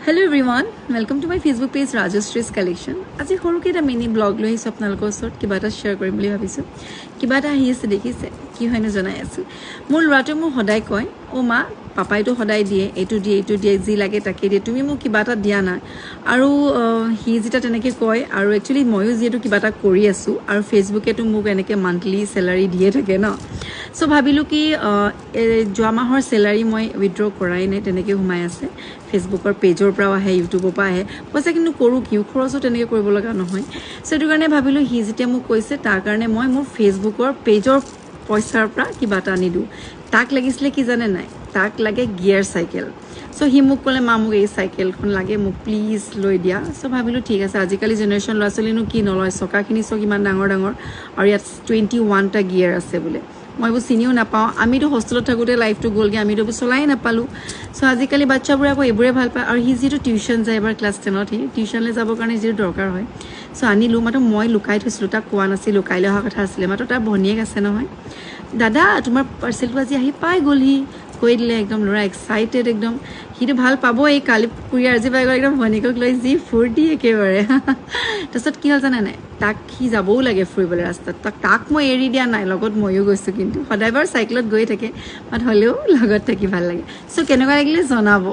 Hello everyone, welcome to my Facebook page Rajashree's Collection. আজি সৰুকে এটা মিনি ব্লগ লৈ আহিছোঁ আপোনালোকৰ ওচৰত কিবা এটা শ্বেয়াৰ কৰিম বুলি ভাবিছোঁ কিবা এটা আহি আছে দেখিছে কি হয়নো জনাই আছোঁ মোৰ ল'ৰাটোৱে মোক সদায় কয় অ' মা পাপাইতো সদায় দিয়ে এইটো দিয়ে যি লাগে তাকে দিয়ে তুমি মোক কিবা এটা দিয়া না আৰু সি যেটা তেনেকৈ কয় আৰু একচুৱেলি ময়ো যিহেতু কিবা এটা কৰি আছোঁ আৰু ফেচবুকেতো মোক এনেকৈ মান্থলি চেলাৰী দিয়ে থাকে ন সো ভাবিলোঁ কি যোৱা মাহৰ চেলাৰী মই উইথড্ৰ কৰাই নাই তেনেকৈ সোমাই আছে ফেচবুকৰ পেজৰ পৰাও আহে ইউটিউবৰ পৰা আহে পইচা কিন্তু কৰোঁ কিয় খৰচো তেনেকৈ কৰিব লগা নহয় সো সেইটো কাৰণে ভাবিলোঁ সি যেতিয়া মোক কৈছে তাৰ কাৰণে মই মোৰ ফেচবুকৰ পেজৰ পইচাৰ পৰা কিবা এটা আনি দিওঁ তাক লাগিছিলে কি জানে নাই তাক লাগে গিয়াৰ চাইকেল সো সি মোক ক'লে মা মোক এই চাইকেলখন লাগে মোক প্লিজ লৈ দিয়া সো ভাবিলোঁ ঠিক আছে আজিকালি জেনেৰেশ্যন ল'ৰা ছোৱালীনো কি নলয় চকাখিনি চক ইমান ডাঙৰ আৰু ইয়াত 21টা গিয়াৰ আছে বোলে মই এইবোৰ চিনিও নাপাওঁ আমিতো হোষ্টেলত থাকোঁতে লাইফটো গ'লগৈ আমিতো এইবোৰ চলাই নাপালোঁ সো আজিকালি বাচ্চাবোৰে আকৌ এইবোৰে ভাল পায় আৰু সি যিটো টিউশ্যন যায় এবাৰ ক্লাছ 10ত সি টিউশ্যনলৈ যাবৰ কাৰণে যিটো দৰকাৰ হয় সো আনিলোঁ মাত্ৰ মই লুকাই থৈছিলোঁ তাক কোৱা নাছিলোঁ কাইলৈ অহা কথা আছিলে মাত্ৰ তাৰ ভনীয়েক আছে নহয় দাদা তোমাৰ পাৰ্চেলটো আজি আহি পাই গ'লহি কৈ দিলে একদম ল'ৰা এক্সাইটেড একদম সিটো ভাল পাব এই কালি কুৰিয়াৰ আজি পাই গ'ল একদম ভনীয়েকক লৈ যি ফূৰ্তি একেবাৰে তাৰপিছত কি হ'ল জানে নাই তাক সি যাবও লাগে ফুৰিবলৈ ৰাস্তাত তাক মই এৰি দিয়া নাই লগত ময়ো গৈছোঁ কিন্তু সদায় বাৰু চাইকেলত গৈ থাকে বাট হ'লেও লগত থাকি ভাল লাগে সো কেনেকুৱা লাগিলে জনাব